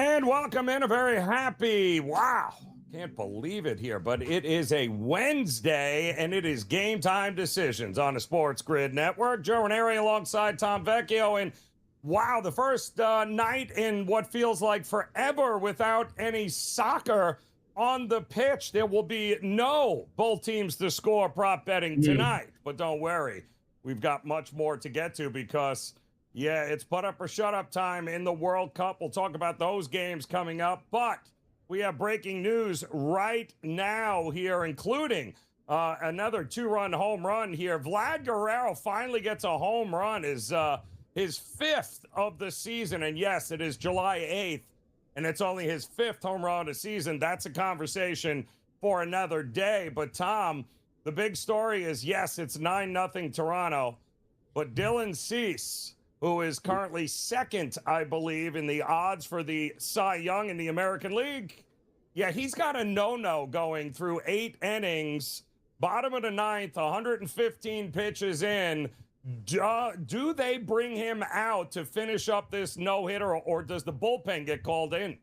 And welcome in a very happy, wow, can't believe it here, but it is a Wednesday and it is game time decisions on the SportsGrid network. Joe Raineri alongside Tom Vecchio. And wow, the first night in what feels like forever without any soccer on the pitch. There will be no both teams to score prop betting tonight, but don't worry. We've got much more to get to because yeah, it's put up or shut up time in the World Cup. We'll talk about those games coming up, but we have breaking news right now here, including another two-run home run here. Vlad Guerrero finally gets a home run, his fifth of the season, and yes, it is July 8th, and it's only his fifth home run of the season. That's a conversation for another day, but Tom, the big story is, yes, it's 9-0 Toronto, but Dylan Cease, who is currently second, I believe, in the odds for the Cy Young in the American League. Yeah, he's got a no-no going through 8 innings, bottom of the ninth, 115 pitches in. Do they bring him out to finish up this no-hitter, or does the bullpen get called in?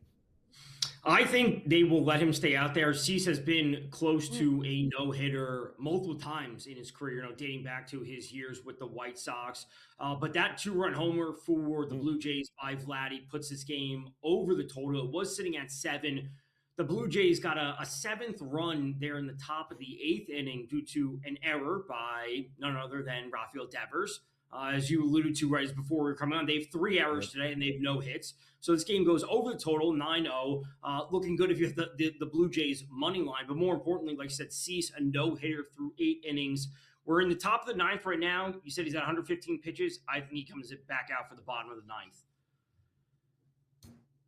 I think they will let him stay out there. Cease has been close to a no-hitter multiple times in his career, dating back to his years with the White Sox. But that two-run homer for the Blue Jays by Vladdy puts this game over the total. It was sitting at 7. The Blue Jays got a seventh run there in the top of the 8th inning due to an error by none other than Rafael Devers. As you alluded to right before we were coming on, they have 3 errors today and they have no hits. So this game goes over the total, 9-0. Looking good if you have the Blue Jays money line. But more importantly, like I said, Cease, a no-hitter through 8 innings. We're in the top of the 9th right now. You said he's at 115 pitches. I think he comes back out for the bottom of the 9th.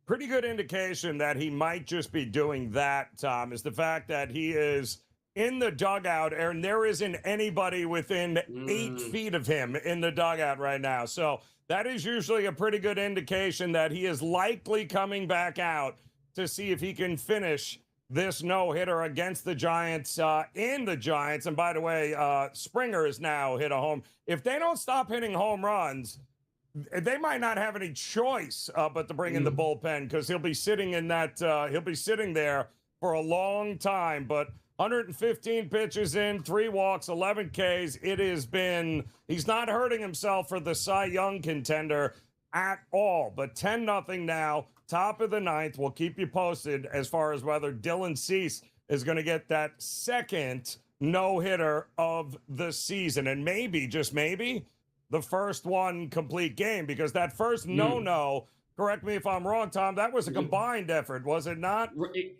Pretty good indication that he might just be doing that, Tom, is the fact that he is in the dugout, and there isn't anybody within 8 feet of him in the dugout right now. So that is usually a pretty good indication that he is likely coming back out to see if he can finish this no-hitter against the Giants in the Giants. And by the way, Springer has now hit a home. If they don't stop hitting home runs, they might not have any choice but to bring in the bullpen, because he'll be sitting in that he'll be sitting there for a long time. But 115 pitches in, 3 walks, 11 Ks. It has been, he's not hurting himself for the Cy Young contender at all. But 10-0 now, top of the 9th. We'll keep you posted as far as whether Dylan Cease is going to get that second no-hitter of the season. And maybe, just maybe, the first one complete game, because that first no-no, correct me if I'm wrong, Tom, that was a combined effort, was it not?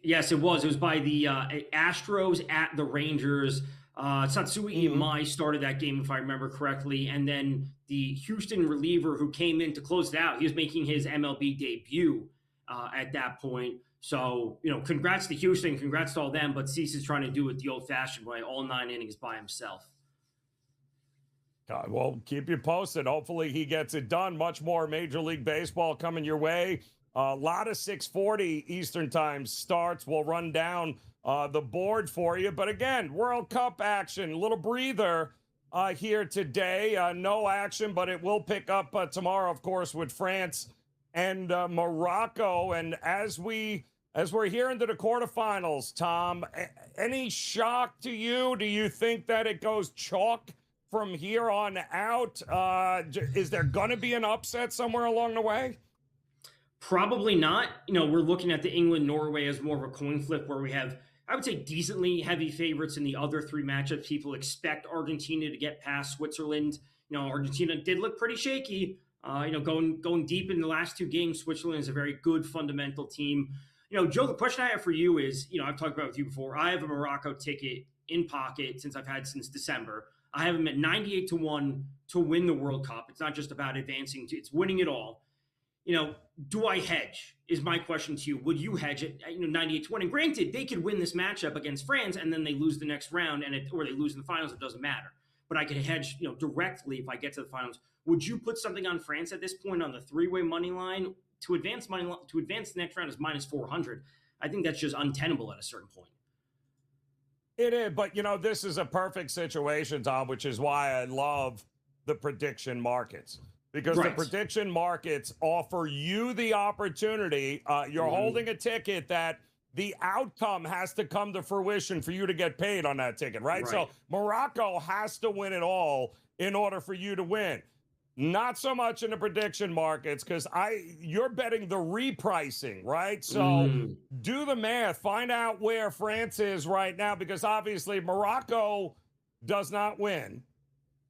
Yes, it was. It was by the Astros at the Rangers. Satsui Imai started that game, if I remember correctly. And then the Houston reliever who came in to close it out, he was making his MLB debut at that point. So, congrats to Houston, congrats to all them. But Cease is trying to do it the old-fashioned way, all 9 innings by himself. God, well, keep you posted. Hopefully he gets it done. Much more Major League Baseball coming your way. A lot of 6:40 Eastern Time starts. We'll run down the board for you. But again, World Cup action, a little breather here today. No action, but it will pick up tomorrow, of course, with France and Morocco. And as we're here into the quarterfinals, Tom, any shock to you? Do you think that it goes chalk from here on out? Is there going to be an upset somewhere along the way? Probably not. We're looking at the England-Norway as more of a coin flip, where we have, I would say, decently heavy favorites in the other 3 matchups. People expect Argentina to get past Switzerland. Argentina did look pretty shaky. Going deep in the last 2 games, Switzerland is a very good fundamental team. Joe, the question I have for you is, I've talked about it with you before. I have a Morocco ticket in pocket since December. I have them at 98-1 to win the World Cup. It's not just about advancing, it's winning it all. Do I hedge is my question to you. Would you hedge at 98-1? And granted, they could win this matchup against France and then they lose the next round or they lose in the finals. It doesn't matter. But I could hedge directly if I get to the finals. Would you put something on France at this point on the 3-way money line? To advance the next round is minus 400. I think that's just untenable at a certain point. It is, but this is a perfect situation, Tom, which is why I love the prediction markets. because the prediction markets offer you the opportunity. You're holding a ticket that the outcome has to come to fruition for you to get paid on that ticket, right? So Morocco has to win it all in order for you to win. Not so much in the prediction markets, because you're betting the repricing, right? So do the math, find out where France is right now, because obviously Morocco does not win.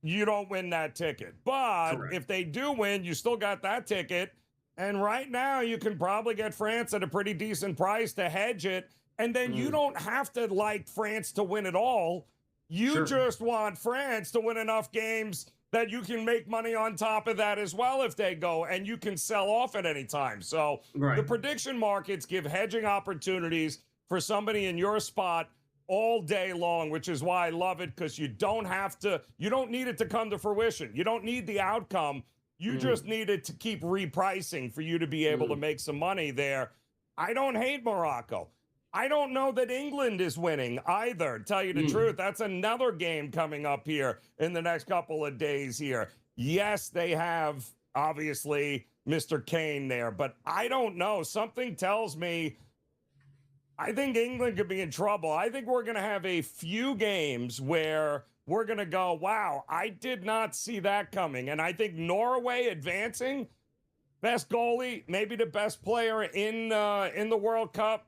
You don't win that ticket. But if they do win, you still got that ticket. And right now you can probably get France at a pretty decent price to hedge it. And then you don't have to like France to win it all. You just want France to win enough games that you can make money on top of that as well if they go, and you can sell off at any time. So the prediction markets give hedging opportunities for somebody in your spot all day long, which is why I love it, because you don't need it to come to fruition. You don't need the outcome. You just need it to keep repricing for you to be able to make some money there. I don't hate Morocco. I don't know that England is winning either, to tell you the truth. That's another game coming up here in the next couple of days here. Yes, they have, obviously, Mr. Kane there, but I don't know. Something tells me I think England could be in trouble. I think we're going to have a few games where we're going to go, wow, I did not see that coming. And I think Norway advancing, best goalie, maybe the best player in the World Cup.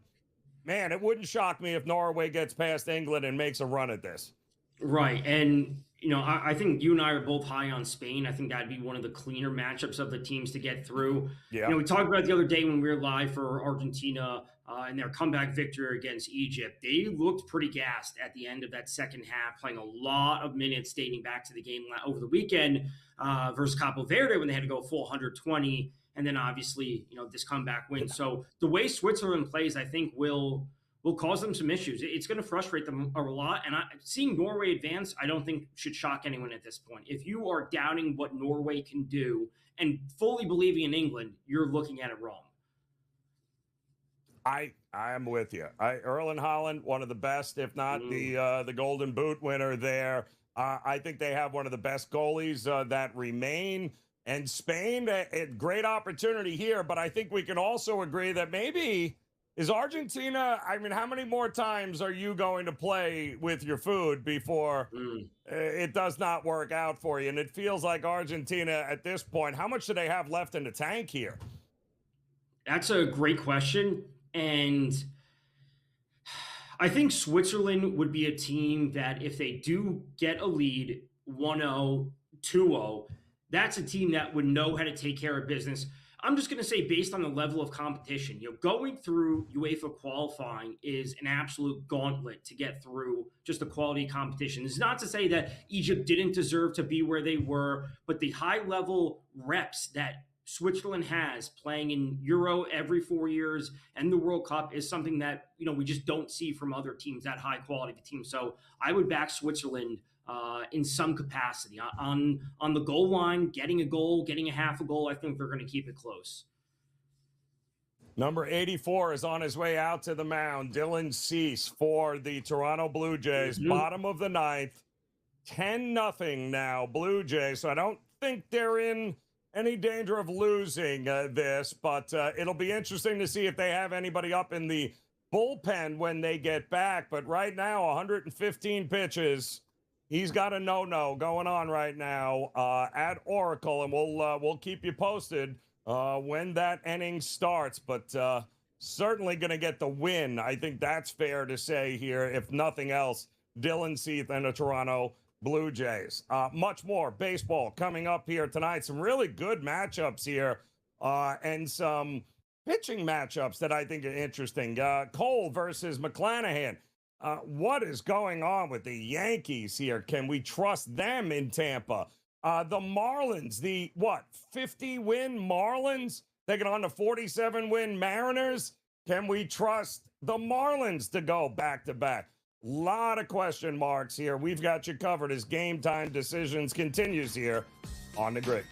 Man, it wouldn't shock me if Norway gets past England and makes a run at this. Right. And, I think you and I are both high on Spain. I think that'd be one of the cleaner matchups of the teams to get through. Yeah. We talked about it the other day when we were live for Argentina and their comeback victory against Egypt. They looked pretty gassed at the end of that second half, playing a lot of minutes dating back to the game over the weekend versus Capo Verde when they had to go full 120. And then obviously, this comeback win. So the way Switzerland plays, I think will cause them some issues. It's going to frustrate them a lot. And seeing Norway advance, I don't think should shock anyone at this point. If you are doubting what Norway can do and fully believing in England, you're looking at it wrong. I am with you. Erling Haaland, one of the best, if not the Golden Boot winner there. I think they have one of the best goalies that remain. And Spain, a great opportunity here, but I think we can also agree that maybe is Argentina, how many more times are you going to play with your food before it does not work out for you? And it feels like Argentina at this point, how much do they have left in the tank here? That's a great question. And I think Switzerland would be a team that if they do get a lead 1-0, 2-0, that's a team that would know how to take care of business. I'm just going to say, based on the level of competition, going through UEFA qualifying is an absolute gauntlet to get through just the quality competition. It's not to say that Egypt didn't deserve to be where they were, but the high level reps that Switzerland has playing in Euro every 4 years and the World Cup is something that, we just don't see from other teams, that high quality of a team. So I would back Switzerland in some capacity on the goal line, getting a goal, getting a half a goal. I think they're going to keep it close. Number 84 is on his way out to the mound. Dylan Cease for the Toronto Blue Jays, bottom of the ninth, 10-0 now Blue Jays. So I don't think they're in any danger of losing this, but it'll be interesting to see if they have anybody up in the bullpen when they get back. But right now, 115 pitches. He's got a no-no going on right now at Oracle, and we'll keep you posted when that inning starts. But certainly going to get the win. I think that's fair to say here, if nothing else. Dylan Cease and the Toronto Blue Jays. Much more baseball coming up here tonight. Some really good matchups here and some pitching matchups that I think are interesting. Cole versus McClanahan. What is going on with the Yankees here? Can we trust them in Tampa? The Marlins, 50-win Marlins taking on the 47-win Mariners. Can we trust the Marlins to go back-to-back? Lot of question marks here. We've got you covered as Game Time Decisions continues here on the Grid.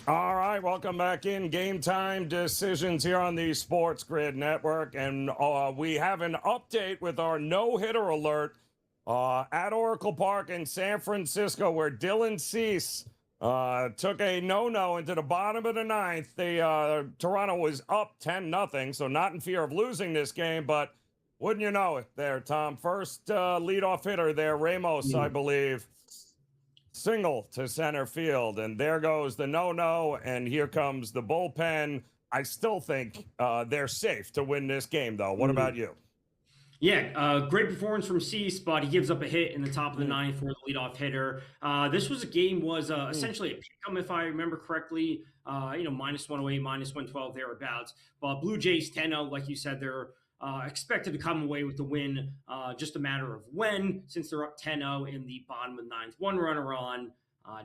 All right, welcome back in Game Time Decisions here on the Sports Grid Network. And we have an update with our no-hitter alert at Oracle Park in San Francisco, where Dylan Cease took a no-no into the bottom of the ninth. Toronto was up 10-0, so not in fear of losing this game, but wouldn't you know it there, Tom? First leadoff hitter there, Ramos, I believe. Single to center field, and there goes the no-no, and here comes the bullpen. I still think they're safe to win this game, though. What about you? Yeah, great performance from Cease, but he gives up a hit in the top of the ninth for the leadoff hitter. This was essentially a pick 'em, if I remember correctly. Minus 108, minus 112 thereabouts. But Blue Jays 10-0, like you said, they're expected to come away with the win. Just a matter of when, since they're up 10-0 in the bottom of the ninth. One runner on,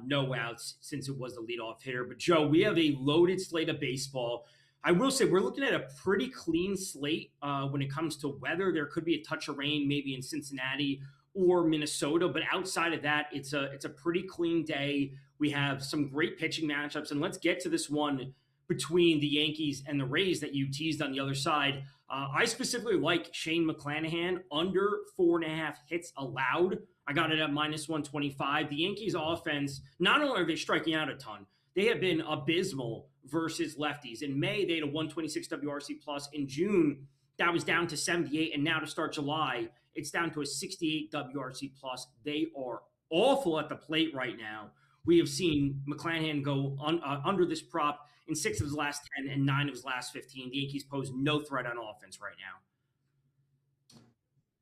no outs, since it was the leadoff hitter. But Joe, we have a loaded slate of baseball. I will say we're looking at a pretty clean slate when it comes to weather. There could be a touch of rain maybe in Cincinnati or Minnesota, but outside of that, it's a pretty clean day. We have some great pitching matchups, and let's get to this one between the Yankees and the Rays that you teased on the other side. I specifically like Shane McClanahan under 4.5 hits allowed. I got it at minus 125. The Yankees offense, not only are they striking out a ton, they have been abysmal versus lefties. In May, they had a 126 WRC plus. In June, that was down to 78. And now to start July, it's down to a 68 WRC plus. They are awful at the plate right now. We have seen McClanahan go under this prop in 6 of his last 10 and 9 of his last 15. The Yankees pose no threat on offense right now.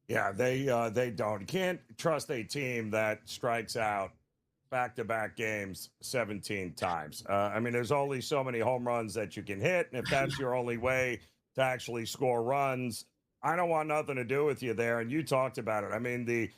Yeah, they don't. You can't trust a team that strikes out back-to-back games 17 times. There's only so many home runs that you can hit, and if that's your only way to actually score runs, I don't want nothing to do with you there. And you talked about it.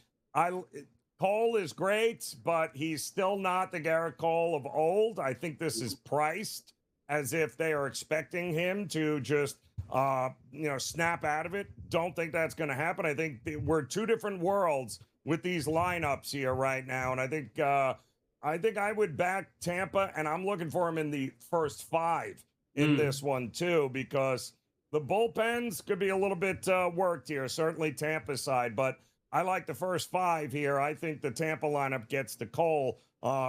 Cole is great, but he's still not the Garrett Cole of old. I think this is priced as if they are expecting him to just snap out of it. Don't think that's going to happen. I think we're two different worlds with these lineups here right now, and I think I would back Tampa, and I'm looking for him in the first 5 in this one too, because the bullpens could be a little bit worked here. Certainly Tampa's side, but I like the first 5 here. I think the Tampa lineup gets to Cole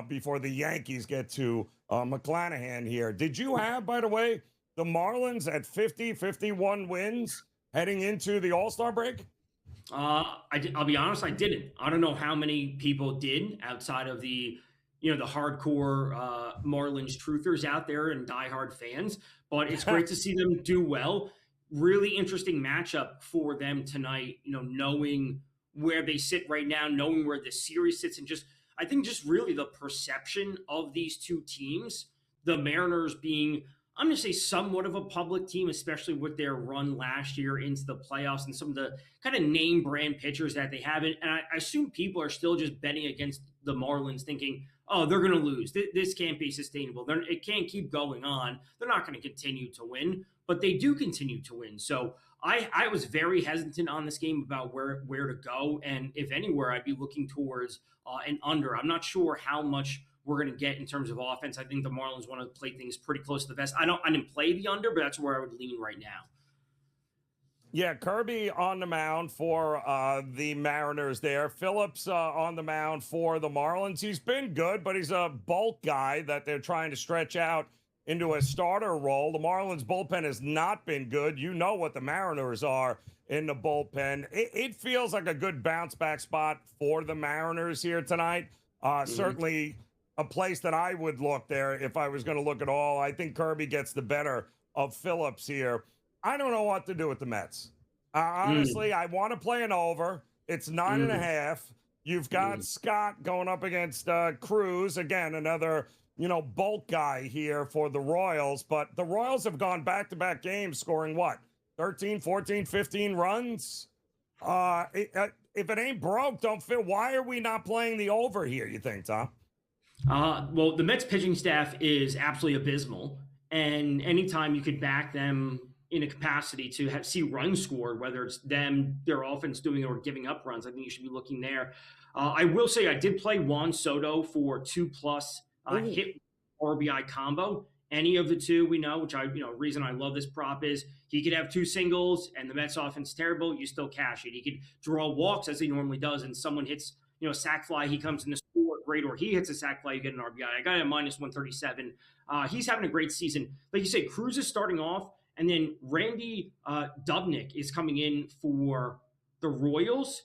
before the Yankees get to McClanahan here. Did you have, by the way, the Marlins at 51 wins heading into the All-Star break? I'll be honest, I didn't. I don't know how many people did outside of the hardcore Marlins truthers out there and diehard fans, but it's great to see them do well. Really interesting matchup for them tonight, knowing where they sit right now, knowing where the series sits, and I think really the perception of these two teams, the Mariners being, I'm going to say, somewhat of a public team, especially with their run last year into the playoffs and some of the kind of name brand pitchers that they have. And I assume people are still just betting against the Marlins thinking, oh, they're going to lose. This can't be sustainable. It can't keep going on. They're not going to continue to win, but they do continue to win. So I was very hesitant on this game about where to go. And if anywhere, I'd be looking towards an under. I'm not sure how much we're going to get in terms of offense. I think the Marlins want to play things pretty close to the vest. I didn't play the under, but that's where I would lean right now. Yeah, Kirby on the mound for the Mariners there. Phillips on the mound for the Marlins. He's been good, but he's a bulk guy that they're trying to stretch out into a starter role. The Marlins bullpen has not been good. You know what the Mariners are in the bullpen. It feels like a good bounce back spot for the Mariners here tonight. Certainly a place that I would look there if I was going to look at all. I think Kirby gets the better of Phillips here. I don't know what to do with the Mets. Honestly, I want to play an over. It's 9.5. You've got Scott going up against Cruz. Again, another, bulk guy here for the Royals. But the Royals have gone back-to-back games scoring what? 13, 14, 15 runs? If it ain't broke, don't feel. Why are we not playing the over here, you think, Tom? Well, the Mets pitching staff is absolutely abysmal. And anytime you could back them in a capacity to see runs scored, whether it's them, their offense doing it or giving up runs, I think you should be looking there. I will say I did play Juan Soto for 2+ hit RBI combo. Any of the two we know, which reason I love this prop is he could have two singles and the Mets offense is terrible, you still cash it. He could draw walks as he normally does, and someone hits, a sac fly, he comes in the score, great, or he hits a sac fly, you get an RBI. I got it at minus 137. He's having a great season. Like you say, Cruz is starting off, and then Randy Dubnyk is coming in for the Royals.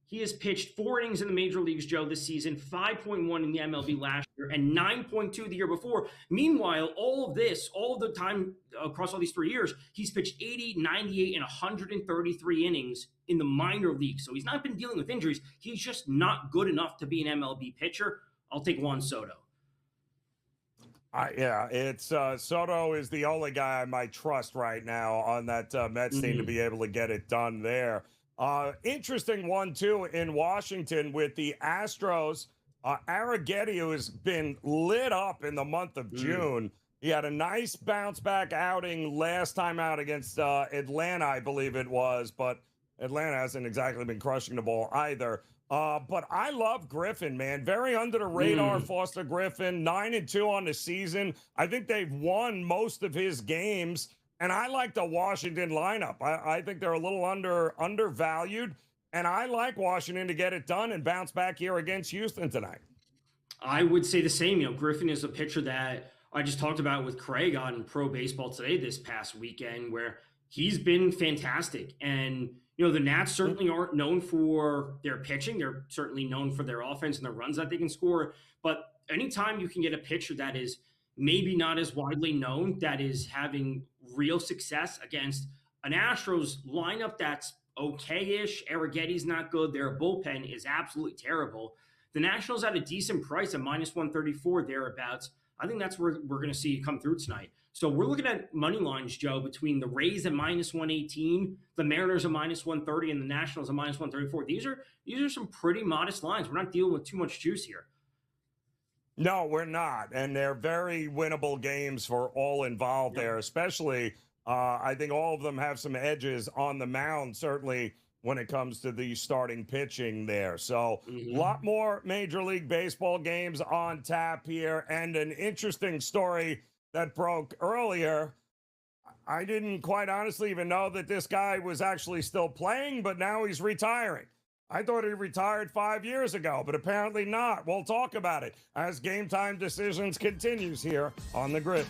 He has pitched 4 innings in the major leagues, Joe, this season, 5.1 in the MLB last year, and 9.2 the year before. Meanwhile, all of the time across all these 3 years, he's pitched 80, 98, and 133 innings in the minor leagues. So he's not been dealing with injuries. He's just not good enough to be an MLB pitcher. I'll take Juan Soto. It's Soto is the only guy I might trust right now on that Mets team to be able to get it done there. Interesting one, too, in Washington with the Astros. Arrighetti, who has been lit up in the month of June. He had a nice bounce-back outing last time out against Atlanta, I believe it was, but Atlanta hasn't exactly been crushing the ball either. But I love Griffin, man. Very under the radar, Foster Griffin, 9-2 on the season. I think they've won most of his games. And I like the Washington lineup. I think they're a little undervalued, and I like Washington to get it done and bounce back here against Houston tonight. I would say the same. Griffin is a pitcher that I just talked about with Craig on Pro Baseball Today this past weekend, where he's been fantastic. And, the Nats certainly aren't known for their pitching. They're certainly known for their offense and the runs that they can score. But anytime you can get a pitcher that is maybe not as widely known, that is having real success against an Astros lineup that's okay-ish. Arrighetti's not good. Their bullpen is absolutely terrible. The Nationals at a decent price at minus 134 thereabouts. I think that's where we're going to see it come through tonight. So we're looking at money lines, Joe, between the Rays at minus 118, the Mariners at minus 130, and the Nationals at minus 134. These are some pretty modest lines. We're not dealing with too much juice here. No, we're not. And they're very winnable games for all involved there, especially I think all of them have some edges on the mound, certainly when it comes to the starting pitching there. So a lot more Major League Baseball games on tap here. And an interesting story that broke earlier. I didn't quite honestly even know that this guy was actually still playing, but now he's retiring. I thought he retired 5 years ago, but apparently not. We'll talk about it as Game Time Decisions continues here on the Grid.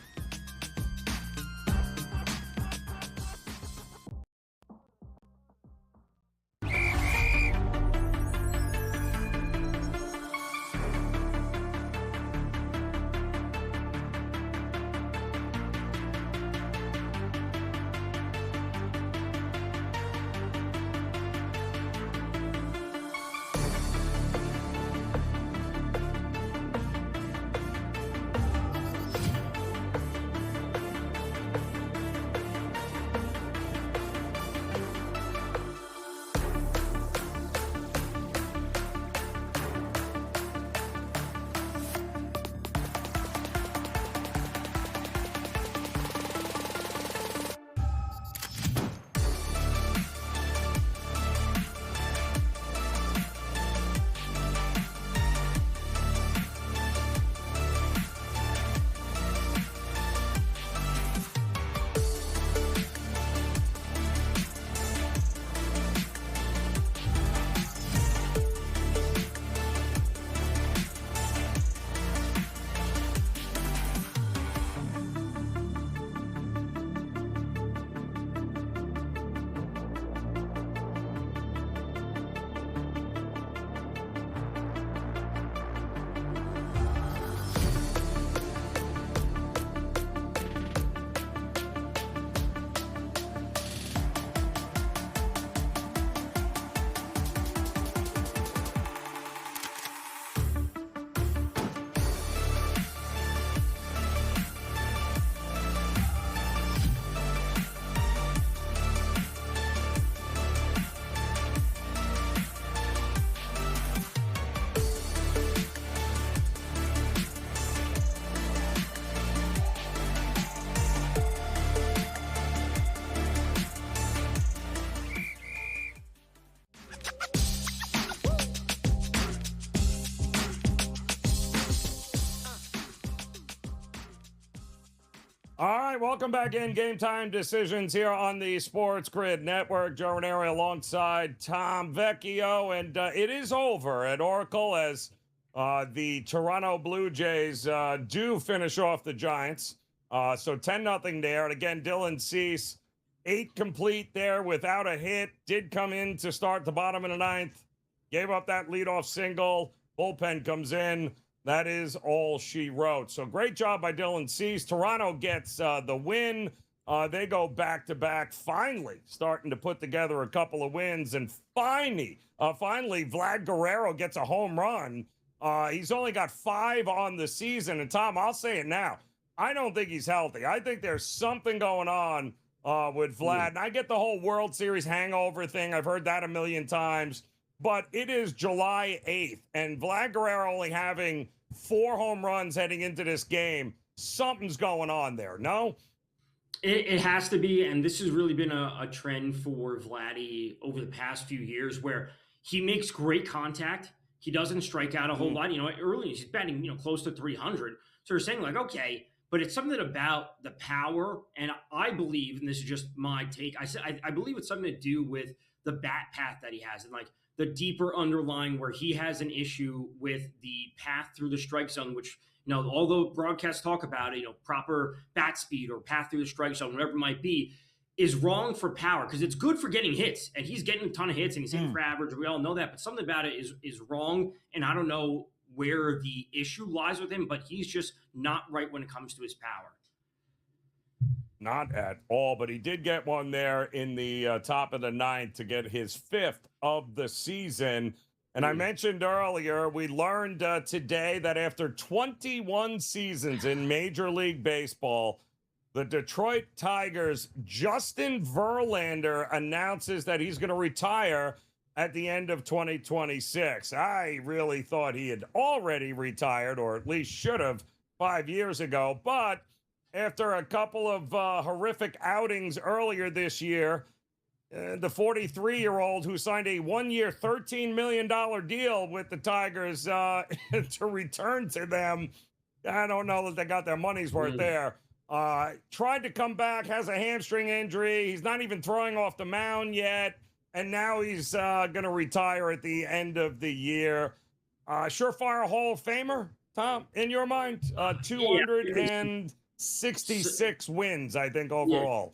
All right, welcome back in. Game Time Decisions here on the Sports Grid Network. Joe Raineri alongside Tom Vecchio, and it is over at Oracle as the Toronto Blue Jays do finish off the Giants. So 10-0 there. And again, Dylan Cease, 8 complete there without a hit. Did come in to start the bottom of the ninth. Gave up that leadoff single. Bullpen comes in. That is all she wrote. So great job by Dylan Cease. Toronto gets the win. They go back-to-back, finally starting to put together a couple of wins. And finally, Vlad Guerrero gets a home run. He's only got 5 on the season. And, Tom, I'll say it now. I don't think he's healthy. I think there's something going on with Vlad. And I get the whole World Series hangover thing. I've heard that a million times. But it is July 8th, and Vlad Guerrero only having 4 home runs heading into this game. Something's going on there, no? It has to be, and this has really been a trend for Vladdy over the past few years where he makes great contact. He doesn't strike out a whole lot. Early he's batting, close to 300. So you're saying like, okay, but it's something about the power, and I believe, and this is just my take, I believe it's something to do with the bat path that he has, and like the deeper underlying where he has an issue with the path through the strike zone, which, all the broadcasts talk about it, proper bat speed or path through the strike zone, whatever it might be, is wrong for power because it's good for getting hits, and he's getting a ton of hits and he's hitting for average. We all know that, but something about it is wrong, and I don't know where the issue lies with him, but he's just not right when it comes to his power. Not at all, but he did get one there in the top of the ninth to get his 5th of the season. And I mentioned earlier, we learned today that after 21 seasons in Major League Baseball, the Detroit Tigers' Justin Verlander announces that he's going to retire at the end of 2026. I really thought he had already retired, or at least should have 5 years ago, but after a couple of horrific outings earlier this year, the 43-year-old who signed a 1-year, $13 million deal with the Tigers to return to them, I don't know that they got their money's worth there. Tried to come back, has a hamstring injury. He's not even throwing off the mound yet, and now he's going to retire at the end of the year. Surefire Hall of Famer, Tom, in your mind? 266 wins, I think, overall.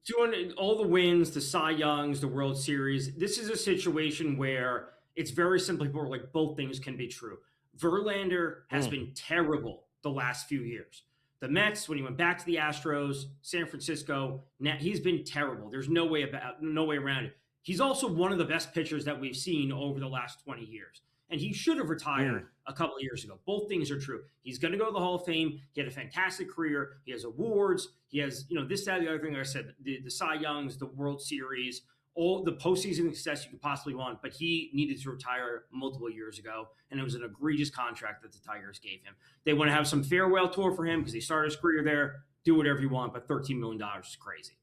200, all the wins, the Cy Youngs, the World Series. This is a situation where it's very simply put, like both things can be true. Verlander has been terrible the last few years. The Mets, when he went back to the Astros, San Francisco, he's been terrible. There's no way around it. He's also one of the best pitchers that we've seen over the last 20 years. And he should have retired a couple of years ago. Both things are true. He's going to go to the Hall of Fame. He had a fantastic career. He has awards. He has, this, that, the other thing. Like I said, the Cy Youngs, the World Series, all the postseason success you could possibly want. But he needed to retire multiple years ago, and it was an egregious contract that the Tigers gave him. They want to have some farewell tour for him because he started his career there. Do whatever you want, but $13 million is crazy.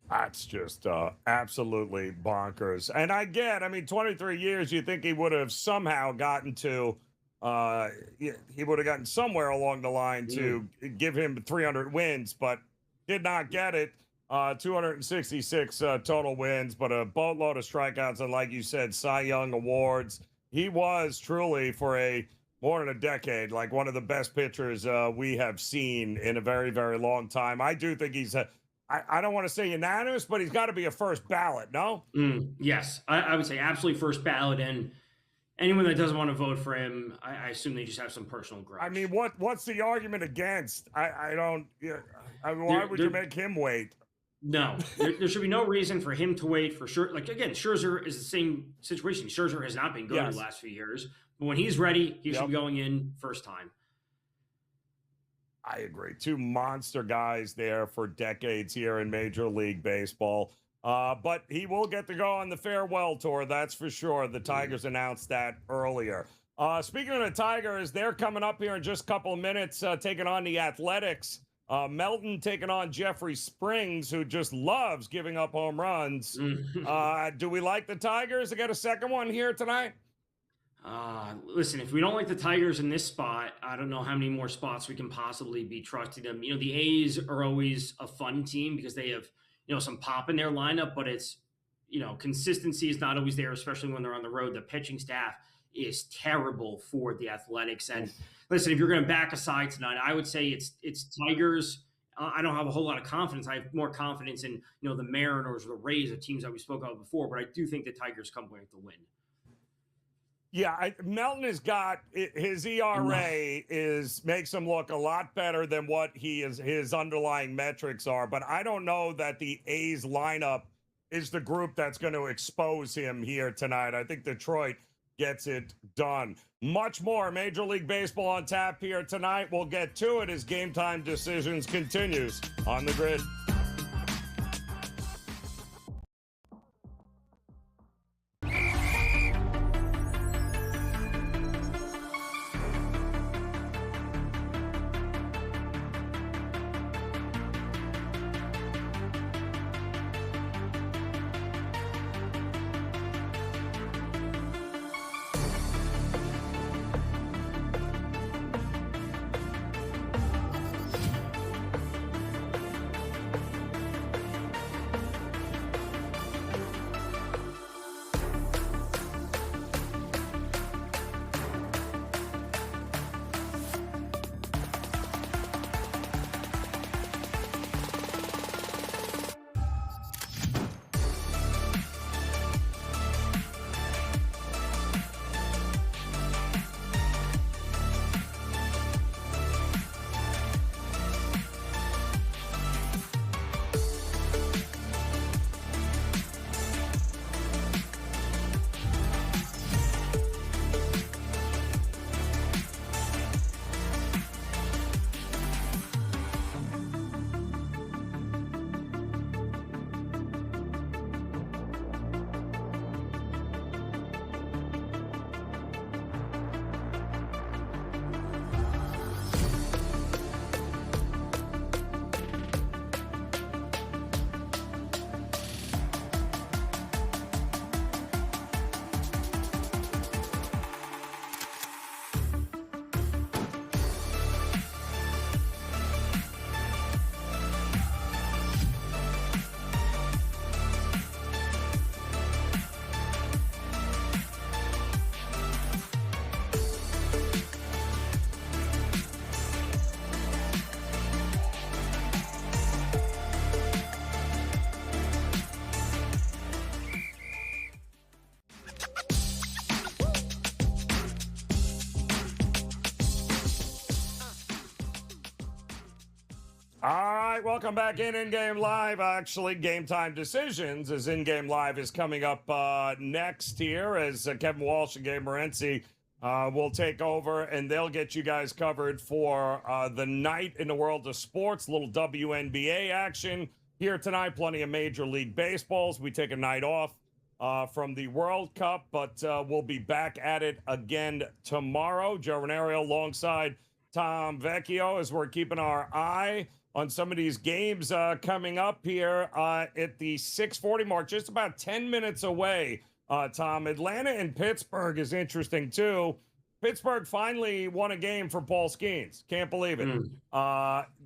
That's just absolutely bonkers. And 23 years, you think he would have somehow gotten to, he would have gotten somewhere along the line to give him 300 wins, but did not get it. 266 total wins, but a boatload of strikeouts. And like you said, Cy Young awards. He was truly, for more than a decade, like one of the best pitchers we have seen in a very, very long time. I do think he's I don't want to say unanimous, but he's got to be a first ballot, no? Yes, I would say absolutely first ballot. And anyone that doesn't want to vote for him, I assume they just have some personal grudge. I mean, what's the argument against? I don't. Why would you make him wait? No, there should be no reason for him to wait for sure. Like, again, Scherzer is the same situation. Scherzer has not been good in the last few years, but when he's ready, he should be going in first time. I agree. 2 monster guys there for decades here in Major League Baseball. But he will get to go on the farewell tour, that's for sure. The Tigers announced that earlier. Speaking of the Tigers, they're coming up here in just a couple of minutes, taking on the Athletics. Melton taking on Jeffrey Springs, who just loves giving up home runs. Do we like the Tigers to get a second one here tonight? Listen, if we don't like the Tigers in this spot, I don't know how many more spots we can possibly be trusting them. The A's are always a fun team because they have, some pop in their lineup, but it's, consistency is not always there, especially when they're on the road. The pitching staff is terrible for the Athletics. And listen, if you're going to back a side tonight, I would say it's Tigers. I don't have a whole lot of confidence. I have more confidence in, the Mariners or the Rays, the teams that we spoke of before, but I do think the Tigers come away with the win. Yeah, Melton has got his ERA makes him look a lot better than what his underlying metrics are. But I don't know that the A's lineup is the group that's going to expose him here tonight. I think Detroit gets it done. Much more Major League Baseball on tap here tonight. We'll get to it as Game Time Decisions continues on the grid. All right, welcome back In-Game Live. Actually, Game Time Decisions as In-Game Live is coming up next here as Kevin Walsh and Gabe Morency will take over, and they'll get you guys covered for the night in the world of sports. A little WNBA action here tonight. Plenty of Major League Baseballs. We take a night off from the World Cup, but we'll be back at it again tomorrow. Joe Raineri alongside Tom Vecchio as we're keeping our eye on some of these games coming up here at the 6:40 mark, just about 10 minutes away. Tom, Atlanta and Pittsburgh is interesting, too. Pittsburgh finally won a game for Paul Skeens. Can't believe it.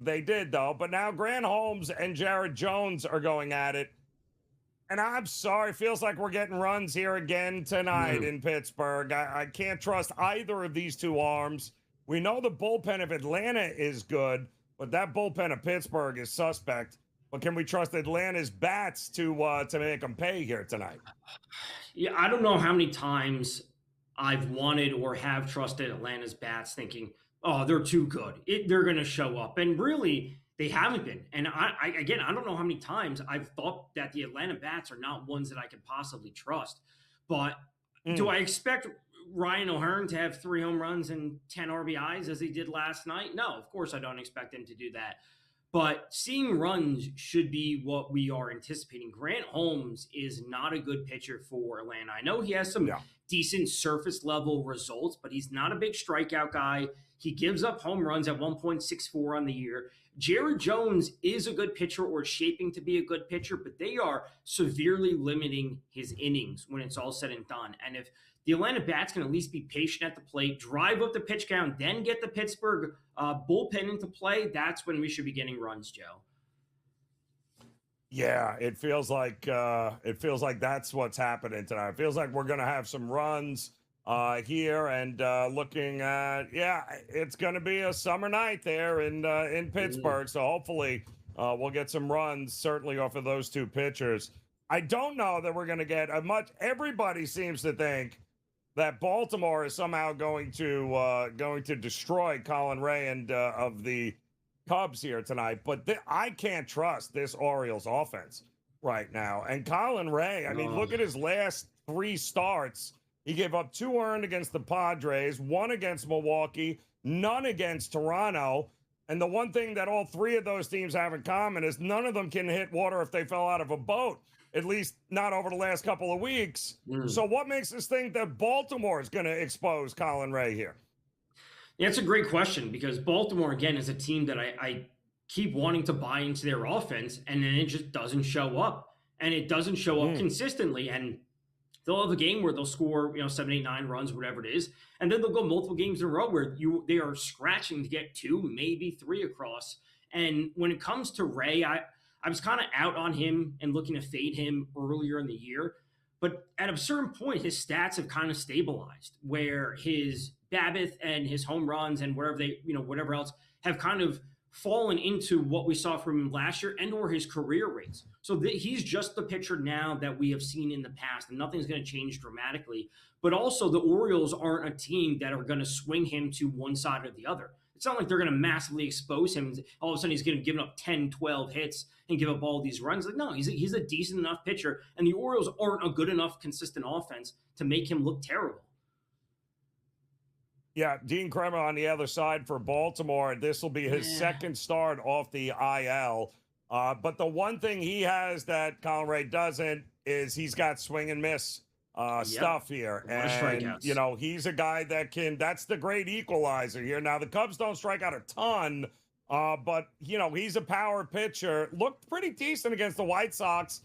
They did, though. But now Grant Holmes and Jared Jones are going at it. And I'm sorry, feels like we're getting runs here again tonight in Pittsburgh. I can't trust either of these two arms. We know the bullpen of Atlanta is good, but that bullpen of Pittsburgh is suspect. But can we trust Atlanta's bats to make them pay here tonight? Yeah, I don't know how many times I've wanted or have trusted Atlanta's bats thinking, oh, they're too good. They're going to show up. And really, they haven't been. And I don't know how many times I've thought that the Atlanta bats are not ones that I could possibly trust. But do I expect Ryan O'Hearn to have 3 home runs and 10 RBIs as he did last night? No, of course I don't expect him to do that. But seeing runs should be what we are anticipating. Grant Holmes is not a good pitcher for Atlanta. I know he has some decent surface level results, but he's not a big strikeout guy. He gives up home runs at 1.64 on the year. Jared Jones is a good pitcher or shaping to be a good pitcher, but they are severely limiting his innings when it's all said and done. And if the Atlanta Bats can at least be patient at the plate, drive up the pitch count, then get the Pittsburgh bullpen into play, that's when we should be getting runs, Joe. Yeah, it feels like that's what's happening tonight. It feels like we're gonna have some runs here, and looking at it's gonna be a summer night there in Pittsburgh. So hopefully we'll get some runs, certainly off of those two pitchers. I don't know that we're gonna get a much. Everybody seems to think that Baltimore is somehow going to destroy Colin Ray and of the Cubs here tonight, but I can't trust this Orioles offense right now. And Colin Ray, I mean, look at his last 3 starts. He gave up 2 earned against the Padres, 1 against Milwaukee, none against Toronto. And the one thing that all 3 of those teams have in common is none of them can hit water if they fell out of a boat, at least not over the last couple of weeks. So what makes us think that Baltimore is going to expose Colin Ray here? Yeah, it's a great question because Baltimore, again, is a team that I keep wanting to buy into their offense, and then it just doesn't show up. And it doesn't show up consistently. And they'll have a game where they'll score, 7, 8, 9 runs, whatever it is. And then they'll go multiple games in a row where they are scratching to get 2, maybe 3 across. And when it comes to Ray, I was kind of out on him and looking to fade him earlier in the year. But at a certain point, his stats have kind of stabilized where his BABIP and his home runs and whatever else have kind of fallen into what we saw from him last year and or his career rates. So he's just the pitcher now that we have seen in the past, and nothing's going to change dramatically. But also the Orioles aren't a team that are going to swing him to one side or the other. It's not like they're going to massively expose him. All of a sudden he's going to give up 10, 12 hits and give up all these runs. Like, no, he's a decent enough pitcher, and the Orioles aren't a good enough consistent offense to make him look terrible. Yeah, Dean Kremer on the other side for Baltimore. This will be his second start off the IL. But the one thing he has that Colin Ray doesn't is he's got swing and miss stuff here. And, he's a guy that that's the great equalizer here. Now, the Cubs don't strike out a ton, but, he's a power pitcher. Looked pretty decent against the White Sox.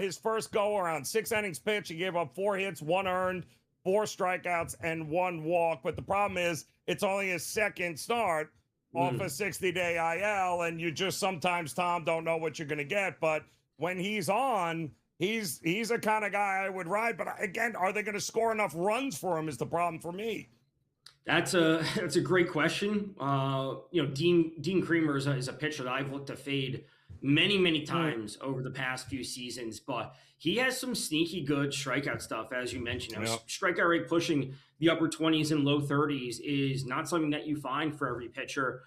His first go around 6 innings pitch, he gave up 4 hits, 1 earned, 4 strikeouts, and 1 walk. But the problem is it's only his second start off a 60-day IL, and you just sometimes, Tom, don't know what you're going to get. But when he's on, he's a kind of guy I would ride. But again, are they going to score enough runs for him is the problem for me. That's a great question. Dean Kremer is a pitcher that I've looked to fade many times over the past few seasons, but he has some sneaky good strikeout stuff, as you mentioned. Strikeout rate pushing the upper 20s and low 30s is not something that you find for every pitcher.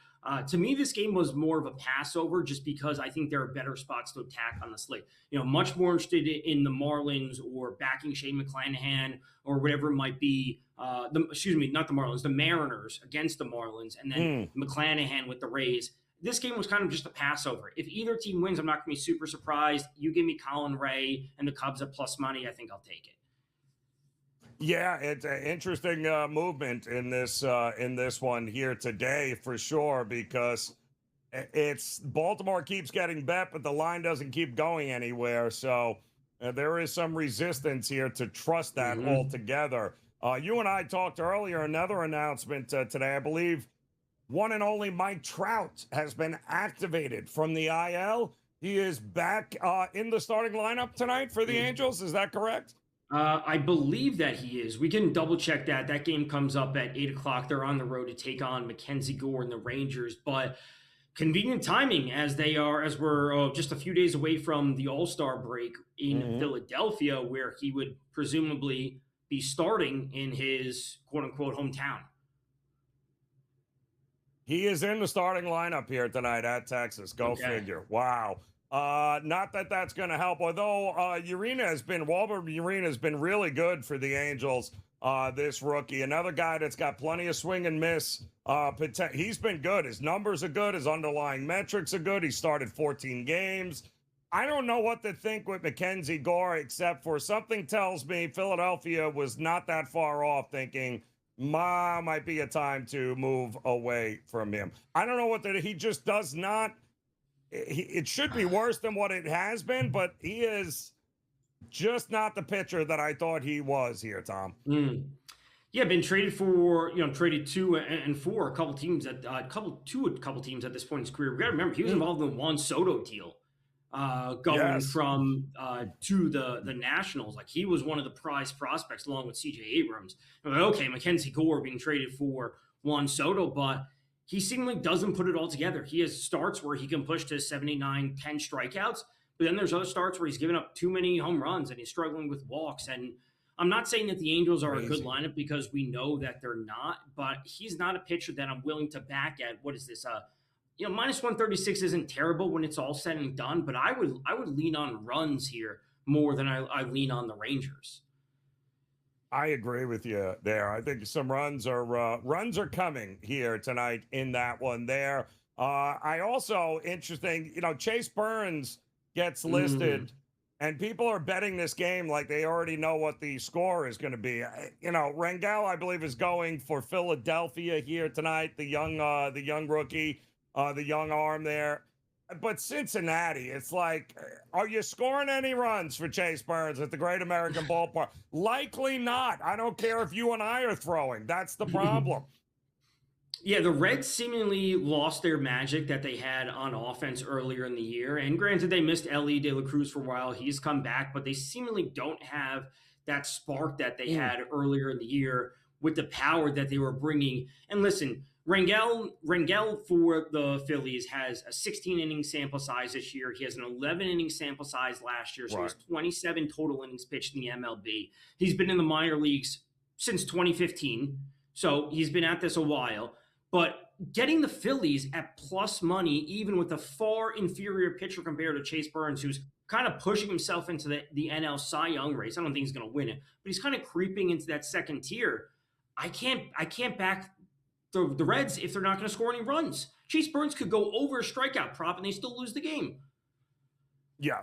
To me, this game was more of a passover just because I think there are better spots to attack on the slate. Much more interested in the Marlins or backing Shane McClanahan or whatever it might be. Not the Marlins, the Mariners against the Marlins, and then McClanahan with the Rays. This game was kind of just a passover. If either team wins, I'm not going to be super surprised. You give me Colin Ray and the Cubs at plus money, I think I'll take it. Yeah, it's an interesting movement in this one here today for sure, because it's Baltimore keeps getting bet, but the line doesn't keep going anywhere. So there is some resistance here to trust that altogether. You and I talked earlier, another announcement today, I believe. One and only Mike Trout has been activated from the IL. He is back in the starting lineup tonight for the Angels. Is that correct? I believe that he is. We can double check that. That game comes up at 8 o'clock. They're on the road to take on Mackenzie Gore and the Rangers. But convenient timing as we're just a few days away from the All-Star break in Philadelphia, where he would presumably be starting in his quote-unquote hometown. He is in the starting lineup here tonight at Texas. Go figure. Wow. Not that that's going to help, although Walter Urena has been really good for the Angels, this rookie. Another guy that's got plenty of swing and miss. He's been good. His numbers are good. His underlying metrics are good. He started 14 games. I don't know what to think with Mackenzie Gore, except for something tells me Philadelphia was not that far off thinking, might be a time to move away from him. I don't know what he just does not. It should be worse than what it has been, but he is just not the pitcher that I thought he was here, Tom. Mm. Yeah, been traded for, traded to and for a couple teams at a couple teams at this point in his career. We got to remember he was involved in the Juan Soto deal, going Yes. from to the Nationals. Like he was one of the prize prospects along with CJ Abrams. I'm like, okay, Mackenzie Gore being traded for Juan Soto, but he seemingly doesn't put it all together. He has starts where he can push to 79, 10 strikeouts, but then there's other starts where he's giving up too many home runs and he's struggling with walks. And I'm not saying that the Angels are a good lineup because we know that they're not, but he's not a pitcher that I'm willing to back at. What is this? Minus 136 isn't terrible when it's all said and done, but I would lean on runs here more than I lean on the Rangers. I agree with you there. I think some runs are coming here tonight in that one there. I also interesting, Chase Burns gets listed and people are betting this game like they already know what the score is going to be. Rangel, I believe, is going for Philadelphia here tonight. The young rookie, the young arm there. But Cincinnati, it's like, are you scoring any runs for Chase Burns at the Great American Ballpark? Likely not. I don't care if you and I are throwing. That's the problem. Yeah, the Reds seemingly lost their magic that they had on offense earlier in the year. And granted, they missed Ellie De La Cruz for a while. He's come back, but they seemingly don't have that spark that they had earlier in the year with the power that they were bringing. And listen, Rangel for the Phillies has a 16-inning sample size this year. He has an 11-inning sample size last year, so he's 27 total innings pitched in the MLB. He's been in the minor leagues since 2015, so he's been at this a while. But getting the Phillies at plus money, even with a far inferior pitcher compared to Chase Burns, who's kind of pushing himself into the NL Cy Young race. I don't think he's going to win it, but he's kind of creeping into that second tier. I can't back the Reds if they're not going to score any runs. Chase Burns could go over a strikeout prop and they still lose the game. Yeah.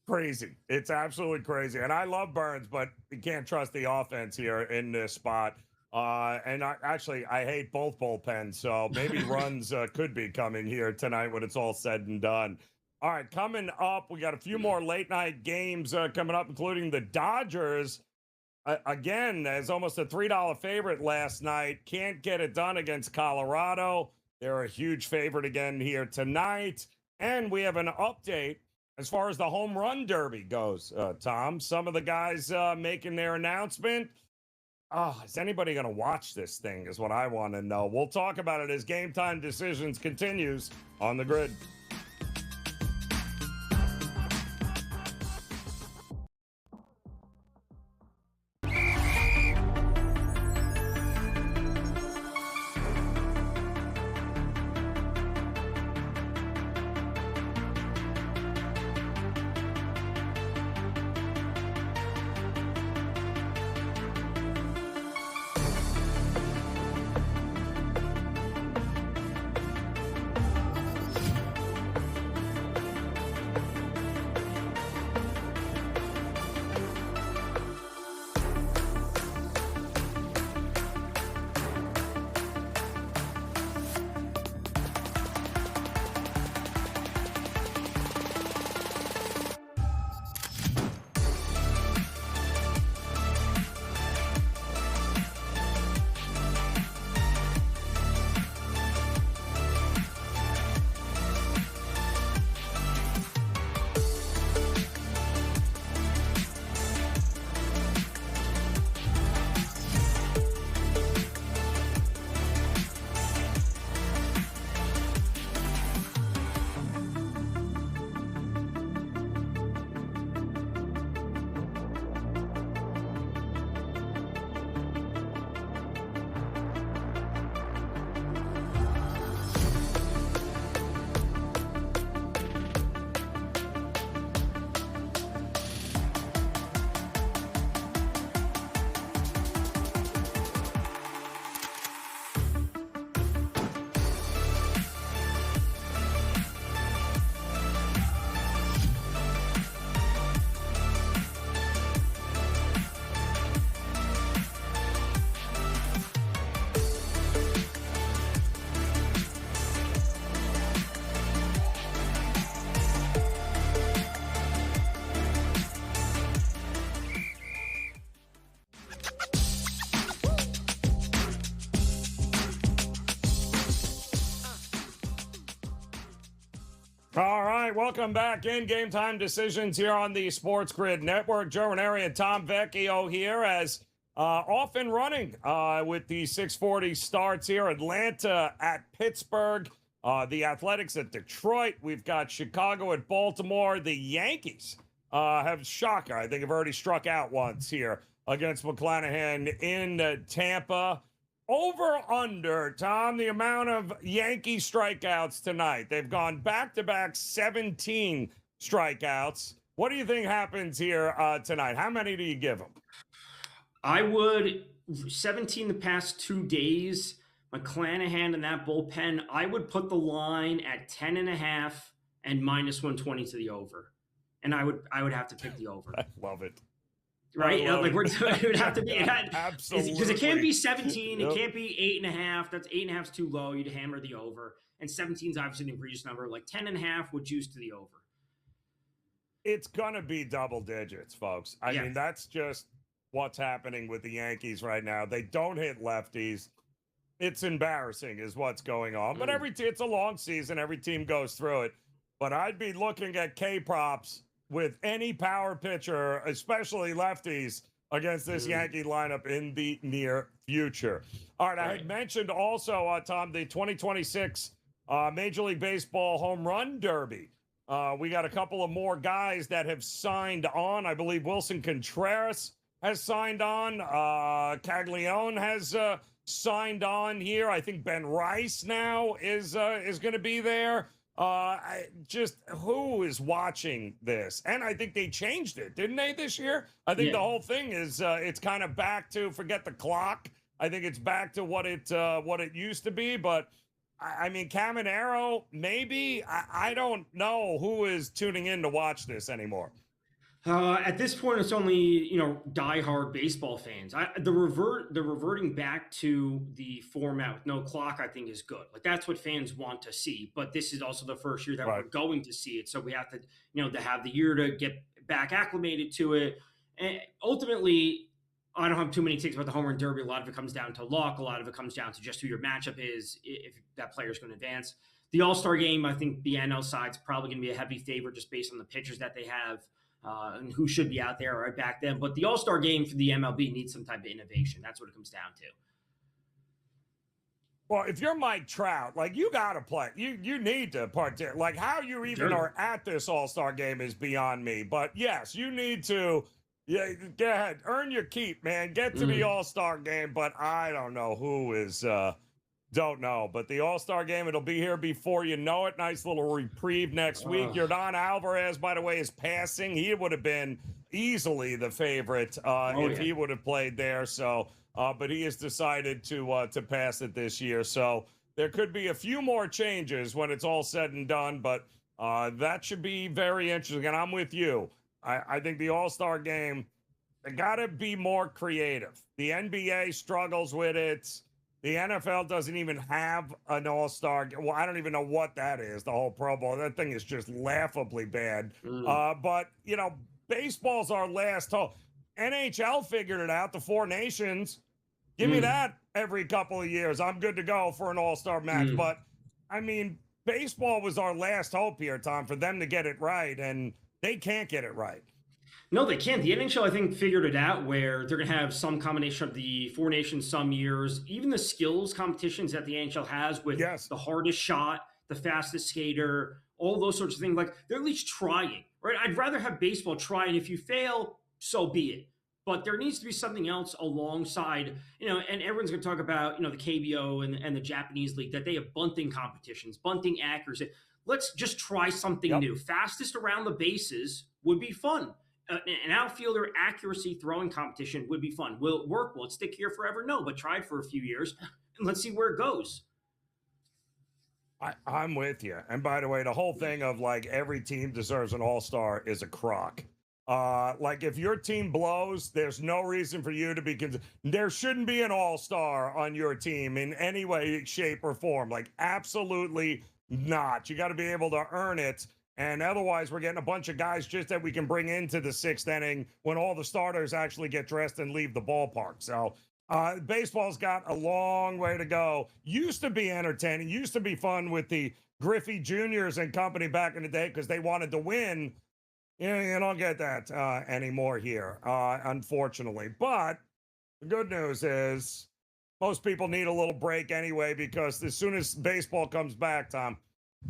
Crazy. It's absolutely crazy. And I love Burns, but you can't trust the offense here in this spot. And I hate both bullpens, so maybe runs could be coming here tonight when it's all said and done. All right, coming up, we got a few more late night games coming up, including the Dodgers. Again, as almost a $3 favorite last night. Can't get it done against Colorado. They're a huge favorite again here tonight. And we have an update as far as the home run derby goes, Tom. Some of the guys making their announcement. Is anybody going to watch this thing is what I want to know. We'll talk about it as Game Time Decisions continues on the Grid. right, welcome back in Game Time Decisions here on the Sports Grid Network. Joe Raineri and Tom Vecchio here as off and running with the 6:40 starts here. Atlanta at Pittsburgh, the Athletics at Detroit. We've got Chicago at Baltimore. The Yankees have shocker. I think have already struck out once here against McClanahan in Tampa. Over under, Tom, the amount of Yankee strikeouts tonight. They've gone back-to-back 17 strikeouts. What do you think happens here tonight? How many do you give them? I would 17 the past 2 days. McClanahan and that bullpen, I would put the line at 10.5 and minus 120 to the over. And I would have to pick the over. I love it. Right? Like it would have to be absolutely because it can't be 17, it can't be 8.5. That's 8.5 is too low. You'd hammer the over. And 17 is obviously an egregious number. Like 10.5 would juice to the over. It's gonna be double digits, folks. I mean, that's just what's happening with the Yankees right now. They don't hit lefties. It's embarrassing, is what's going on. But it's a long season. Every team goes through it. But I'd be looking at K props with any power pitcher, especially lefties, against this Yankee lineup in the near future. All right, I had mentioned also, Tom, the 2026 Major League Baseball Home Run Derby. We got a couple of more guys that have signed on. I believe Wilson Contreras has signed on. Caglione has signed on here. I think Ben Rice now is going to be there. Who is watching this? And I think they changed it, didn't they, this year? I think the whole thing is it's kind of back to forget the clock. I think it's back to what it used to be. But I mean, Caminero, maybe. I don't know who is tuning in to watch this anymore. At this point, it's only diehard baseball fans. The reverting back to the format with no clock, I think, is good. Like that's what fans want to see. But this is also the first year that we're going to see it, so we have to to have the year to get back acclimated to it. And ultimately, I don't have too many takes about the home run derby. A lot of it comes down to luck. A lot of it comes down to just who your matchup is, if that player is going to advance. The All-Star game, I think the NL side's probably going to be a heavy favorite just based on the pitchers that they have. And who should be out there right back then. But the All-Star game for the MLB needs some type of innovation. That's what it comes down to. Well, if you're Mike Trout, like you got to play. You need to participate. Like how you even are at this All-Star game is beyond me. But yes, you need to go ahead. Earn your keep, man. Get to the All-Star game. But I don't know who is don't know. But the All-Star game, it'll be here before you know it. Nice little reprieve next week. Yordan Alvarez, by the way, is passing. He would have been easily the favorite if he would have played there. So, but he has decided to pass it this year. So there could be a few more changes when it's all said and done. But that should be very interesting. And I'm with you. I think the All-Star game, they got to be more creative. The NBA struggles with it. The NFL doesn't even have an All-Star. Well, I don't even know what that is, the whole Pro Bowl. That thing is just laughably bad. But, baseball's our last hope. NHL figured it out, the Four Nations. Give me that every couple of years. I'm good to go for an All-Star match. But, I mean, baseball was our last hope here, Tom, for them to get it right, and they can't get it right. No, they can't. The NHL, I think, figured it out where they're going to have some combination of the Four Nations some years, even the skills competitions that the NHL has with the hardest shot, the fastest skater, all those sorts of things. Like, they're at least trying, right? I'd rather have baseball try, and if you fail, so be it. But there needs to be something else alongside, and everyone's going to talk about, the KBO and the Japanese league, that they have bunting competitions, bunting accuracy. Let's just try something new. Fastest around the bases would be fun. An outfielder accuracy throwing competition would be fun. Will it work? Will it stick here forever? No, but try it for a few years and let's see where it goes. I'm with you. And by the way, the whole thing of like every team deserves an all-star is a crock. Like if your team blows, there's no reason for you to be there shouldn't be an all-star on your team in any way, shape, or form. Like absolutely not. You got to be able to earn it. And otherwise, we're getting a bunch of guys just that we can bring into the sixth inning when all the starters actually get dressed and leave the ballpark. So baseball's got a long way to go. Used to be entertaining, used to be fun with the Griffey Juniors and company back in the day because they wanted to win. You don't get that anymore here, unfortunately. But the good news is most people need a little break anyway, because as soon as baseball comes back, Tom,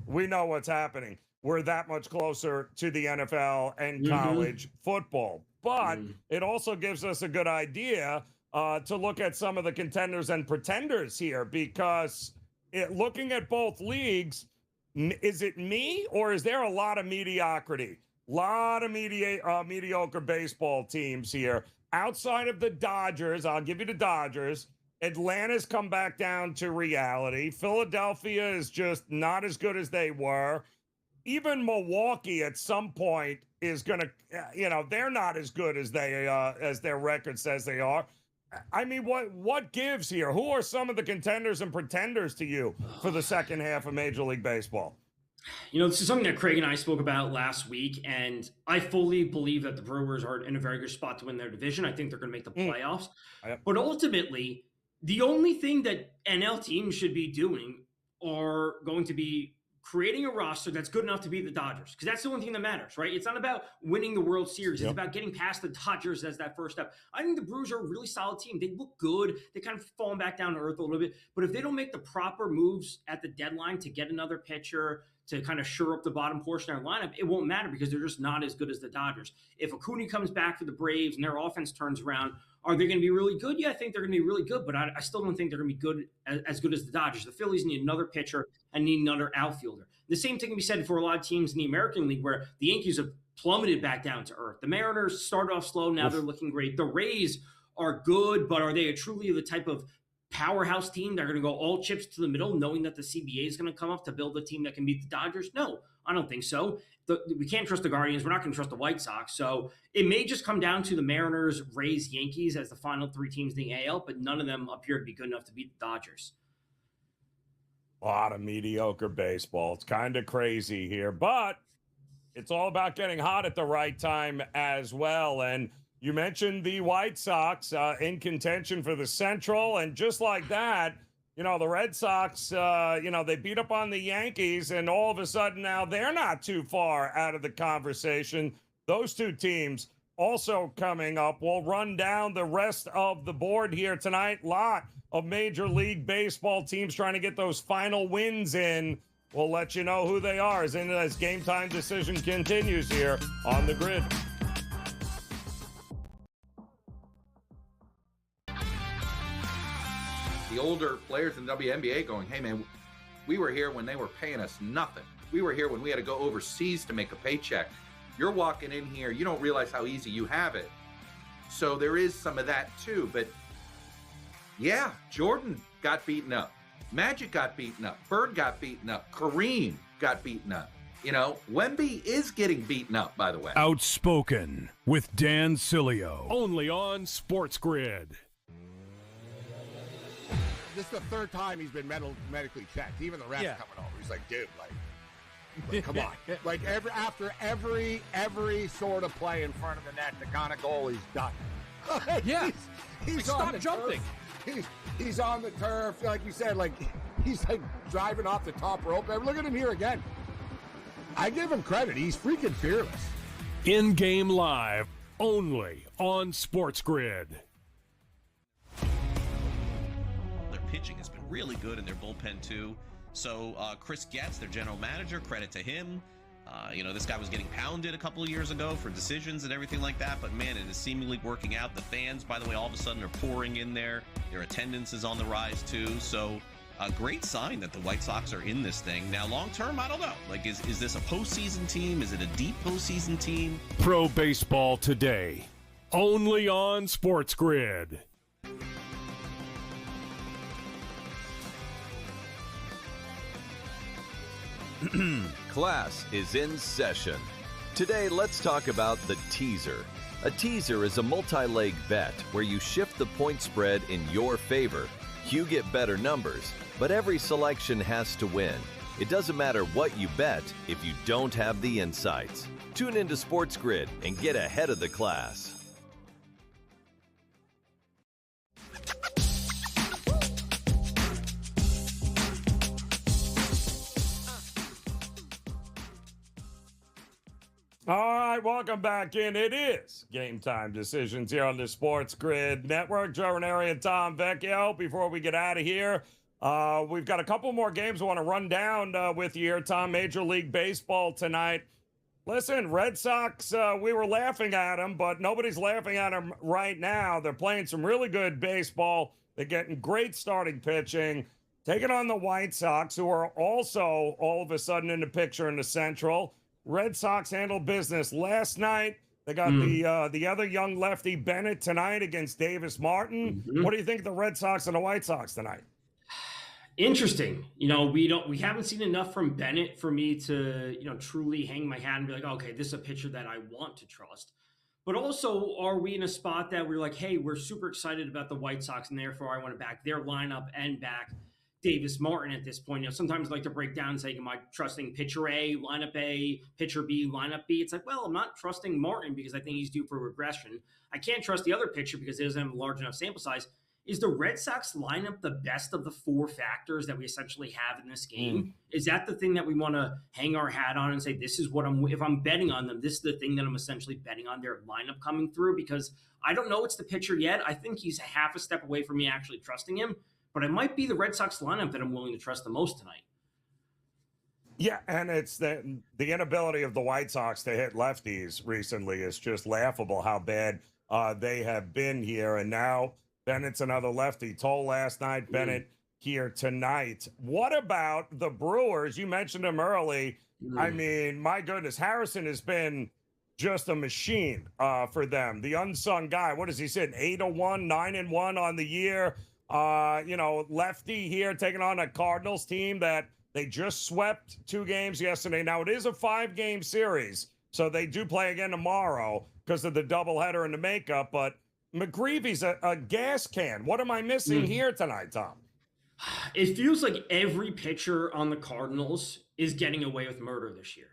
we know what's happening. We're that much closer to the NFL and college football. But it also gives us a good idea to look at some of the contenders and pretenders here, because looking at both leagues, is it me or is there a lot of mediocrity? A lot of mediocre baseball teams here. Outside of the Dodgers, I'll give you the Dodgers. Atlanta's come back down to reality. Philadelphia is just not as good as they were. Even Milwaukee at some point is going to, they're not as good as as their record says they are. I mean, what gives here? Who are some of the contenders and pretenders to you for the second half of Major League Baseball? This is something that Craig and I spoke about last week, and I fully believe that the Brewers are in a very good spot to win their division. I think they're going to make the playoffs. But ultimately, the only thing that NL teams should be doing are going to be creating a roster that's good enough to beat the Dodgers, because that's the only thing that matters, right? It's not about winning the World Series. It's about getting past the Dodgers as that first step. I think the Brewers are a really solid team. They look good. They kind of fallen back down to earth a little bit. But if they don't make the proper moves at the deadline to get another pitcher, to kind of shore up the bottom portion of their lineup, it won't matter, because they're just not as good as the Dodgers. If Acuna comes back for the Braves and their offense turns around, are they going to be really good? Yeah, I think they're going to be really good, but I still don't think they're going to be good as good as the Dodgers. The Phillies need another pitcher and need another outfielder. The same thing can be said for a lot of teams in the American League, where the Yankees have plummeted back down to earth. The Mariners started off slow. Now they're looking great. The Rays are good, but are they truly the type of powerhouse team? They're going to go all chips to the middle, knowing that the CBA is going to come up to build a team that can beat the Dodgers? No, I don't think so. We can't trust the Guardians. We're not going to trust the White Sox. So it may just come down to the Mariners, Rays, Yankees as the final three teams in the AL, but none of them appear to be good enough to beat the Dodgers. A lot of mediocre baseball. It's kind of crazy here, but it's all about getting hot at the right time as well. And you mentioned the White Sox in contention for the Central, and just like that, the Red Sox, they beat up on the Yankees, and all of a sudden now they're not too far out of the conversation. Those two teams also coming up. We'll run down the rest of the board here tonight. Lot of Major League Baseball teams trying to get those final wins in. We'll let you know who they are as Game Time Decision continues here on the Grid. The older players in the WNBA going, hey, man, we were here when they were paying us nothing. We were here when we had to go overseas to make a paycheck. You're walking in here, you don't realize how easy you have it. So there is some of that too. But yeah, Jordan got beaten up. Magic got beaten up. Bird got beaten up. Kareem got beaten up. Wemby is getting beaten up, by the way. Outspoken with Dan Cilio. Only on SportsGrid. This is the third time he's been medically checked. Even the refs coming over. He's like, dude, like come on. Like after every sort of play in front of the net, the kind of goal he's done. He's stop jumping. He's on the turf, like you said, like he's like driving off the top rope. Look at him here again. I give him credit. He's freaking fearless. In-game live, only on SportsGrid. Pitching has been really good in their bullpen too. So Chris Getz, their general manager, credit to him. This guy was getting pounded a couple of years ago for decisions and everything like that, but man, it is seemingly working out. The fans, by the way, all of a sudden are pouring in there. Their attendance is on the rise too. So a great sign that the White Sox are in this thing. Now, long term, I don't know. Like, is this a postseason team? Is it a deep postseason team? Pro Baseball Today, only on SportsGrid. Class is in session. Today, let's talk about the teaser. A teaser is a multi-leg bet where you shift the point spread in your favor. You get better numbers, but every selection has to win. It doesn't matter what you bet if you don't have the insights. Tune into SportsGrid and get ahead of the class. All right, welcome back in. It is Game Time Decisions here on the Sports Grid Network. Joe Raineri and Tom Vecchio. Before we get out of here, we've got a couple more games I want to run down with you here, Tom. Major League Baseball tonight. Listen, Red Sox, we were laughing at them, but nobody's laughing at them right now. They're playing some really good baseball. They're getting great starting pitching, taking on the White Sox, who are also all of a sudden in the picture in the Central. Red Sox handled business last night. They got the other young lefty Bennett tonight against Davis Martin. What do you think of the Red Sox and the White Sox tonight? Interesting. We haven't seen enough from Bennett for me to, truly hang my hat and be like, okay, this is a pitcher that I want to trust. But also, are we in a spot that we're like, hey, we're super excited about the White Sox, and therefore I want to back their lineup and back Davis Martin at this point? Sometimes I like to break down and say, am I trusting pitcher A, lineup A, pitcher B, lineup B? It's like, well, I'm not trusting Martin because I think he's due for regression. I can't trust the other pitcher because he doesn't have a large enough sample size. Is the Red Sox lineup the best of the four factors that we essentially have in this game? Is that the thing that we want to hang our hat on and say, this is what if I'm betting on them, this is the thing that I'm essentially betting on their lineup coming through? Because I don't know it's the pitcher yet. I think he's half a step away from me actually trusting him, but it might be the Red Sox lineup that I'm willing to trust the most tonight. Yeah, and it's the inability of the White Sox to hit lefties recently is just laughable how bad they have been here. And now Bennett's another lefty. Toll last night, Bennett here tonight. What about the Brewers? You mentioned them early. I mean, my goodness, Harrison has been just a machine for them. The unsung guy. What is he sitting? 8-1, 9-1 on the year. Lefty here taking on a Cardinals team that they just swept 2 games yesterday. Now, it is a 5-game series, so they do play again tomorrow because of the doubleheader and the makeup, but McGreevy's a gas can. What am I missing here tonight, Tom? It feels like every pitcher on the Cardinals is getting away with murder this year.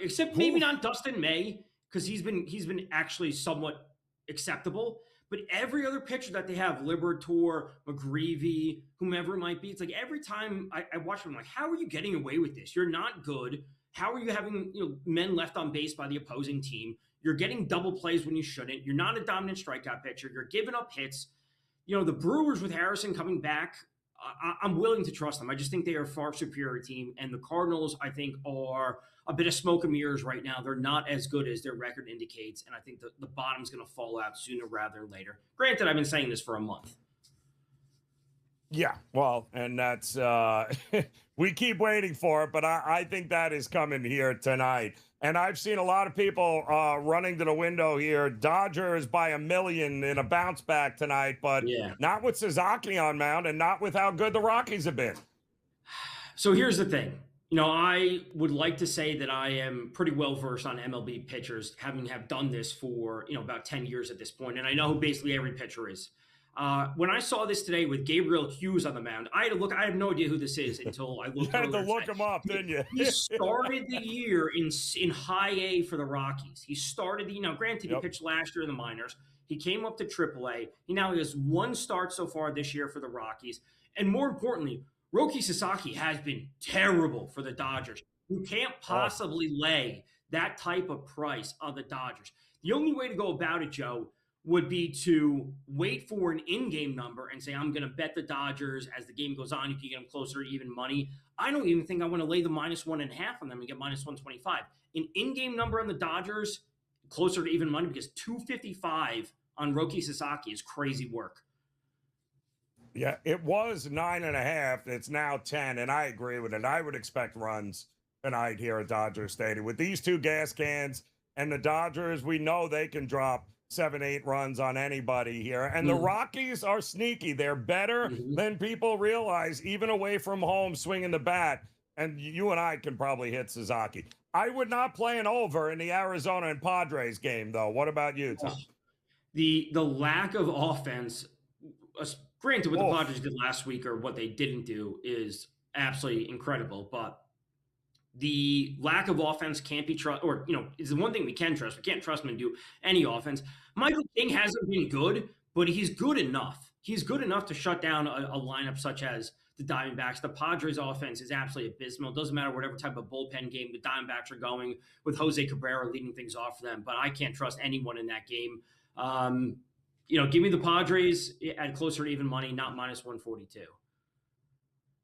Except maybe not Dustin May, because he's been actually somewhat acceptable. But every other pitcher that they have, Liberatore, McGreevy, whomever it might be, it's like every time I watch them, I'm like, how are you getting away with this? You're not good. How are you having men left on base by the opposing team? You're getting double plays when you shouldn't. You're not a dominant strikeout pitcher. You're giving up hits. The Brewers with Harrison coming back, I'm willing to trust them. I just think they are a far superior team. And the Cardinals, I think, are a bit of smoke and mirrors right now. They're not as good as their record indicates. And I think the bottom's going to fall out sooner rather than later. Granted, I've been saying this for a month. Yeah, well, and that's we keep waiting for it, but I think that is coming here tonight. And I've seen a lot of people running to the window here. Dodgers by 1 million in a bounce back tonight, but not with Sasaki on mound and not with how good the Rockies have been. So here's the thing. I would like to say that I am pretty well versed on MLB pitchers, having done this for about 10 years at this point, and I know who basically every pitcher is. When I saw this today with Gabriel Hughes on the mound, I had to look. I have no idea who this is until I looked. You had to look him up, didn't you? He started the year in high A for the Rockies. He started granted, he pitched last year in the minors. He came up to AAA. He has 1 start so far this year for the Rockies. And more importantly, Roki Sasaki has been terrible for the Dodgers. You can't possibly lay that type of price on the Dodgers. The only way to go about it, Joe, would be to wait for an in-game number and say, I'm going to bet the Dodgers as the game goes on. You can get them closer to even money. I don't even think I want to lay the -1.5 on them and get -125. An in-game number on the Dodgers, closer to even money, because 255 on Roki Sasaki is crazy work. Yeah, it was 9.5. It's now 10, and I agree with it. I would expect runs tonight here at Dodger Stadium. With these 2 gas cans and the Dodgers, we know they can drop 7-8 runs on anybody here. And the Rockies are sneaky. They're better than people realize, even away from home, swinging the bat. And you and I can probably hit Sasaki. I would not play an over in the Arizona and Padres game, though. What about you, Tom? The lack of offense, granted what the Padres did last week or what they didn't do is absolutely incredible, but the lack of offense can't be trust, or is the one thing we can trust. We can't trust him to do any offense. Michael King hasn't been good, but he's good enough. He's good enough to shut down a lineup such as the Diamondbacks. The Padres offense is absolutely abysmal. It doesn't matter whatever type of bullpen game the Diamondbacks are going with Jose Cabrera leading things off for them, but I can't trust anyone in that game. Give me the Padres at closer to even money, not minus 142.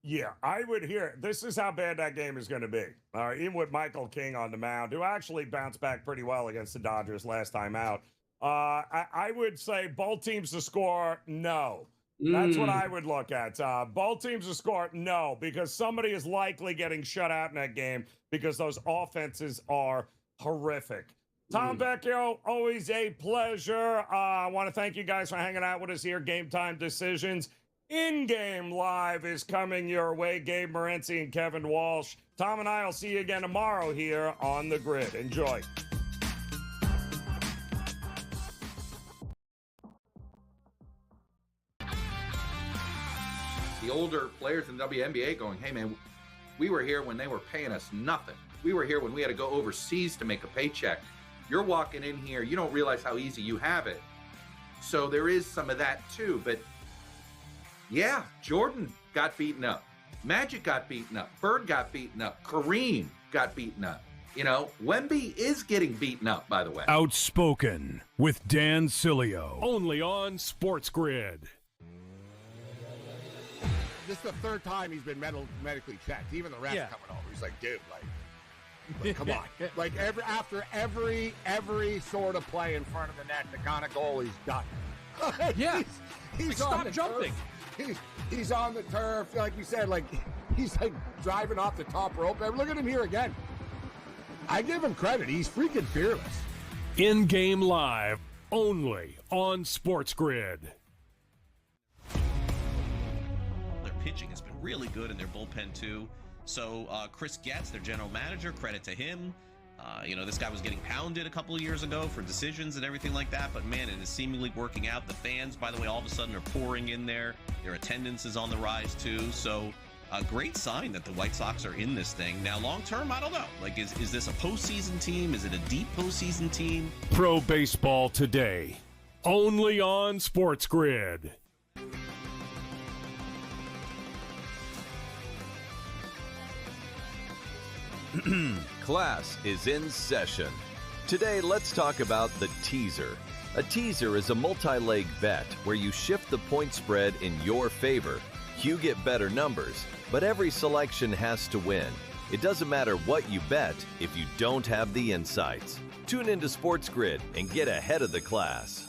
Yeah, I would hear. This is how bad that game is going to be. Even with Michael King on the mound, who actually bounced back pretty well against the Dodgers last time out. I would say both teams to score, no. That's what I would look at. Both teams to score, no, because somebody is likely getting shut out in that game because those offenses are horrific. Tom Vecchio, always a pleasure. I want to thank you guys for hanging out with us here. Game Time Decisions. In-game live is coming your way. Gabe Morency and Kevin Walsh. Tom and I will see you again tomorrow here on the Grid. Enjoy. The older players in the WNBA going, hey, man, we were here when they were paying us nothing. We were here when we had to go overseas to make a paycheck. You're walking in here, you don't realize how easy you have it. So there is some of that too. But yeah, Jordan got beaten up. Magic got beaten up. Bird got beaten up. Kareem got beaten up. Wemby is getting beaten up, by the way. Outspoken with Dan Cilio. Only on SportsGrid. This is the third time he's been medically checked. Even the refs coming over. He's like, dude, like come on. Like after every sort of play in front of the net, the kind of goal he's done. He's stop jumping. He's on the turf, like you said, like he's like driving off the top rope. Look at him here again. I give him credit. He's freaking fearless. In-game live, only on SportsGrid. Pitching has been really good in their bullpen too. So Chris Getz, their general manager, credit to him. This guy was getting pounded a couple of years ago for decisions and everything like that, but man, it is seemingly working out. The fans, by the way, all of a sudden are pouring in there. Their attendance is on the rise too. So a great sign that the White Sox are in this thing. Now, long term, I don't know. Like, is this a postseason team? Is it a deep postseason team? Pro Baseball Today, only on SportsGrid. Class is in session. Today, let's talk about the teaser. A teaser is a multi-leg bet where you shift the point spread in your favor. You get better numbers, but every selection has to win. It doesn't matter what you bet if you don't have the insights. Tune into SportsGrid and get ahead of the class.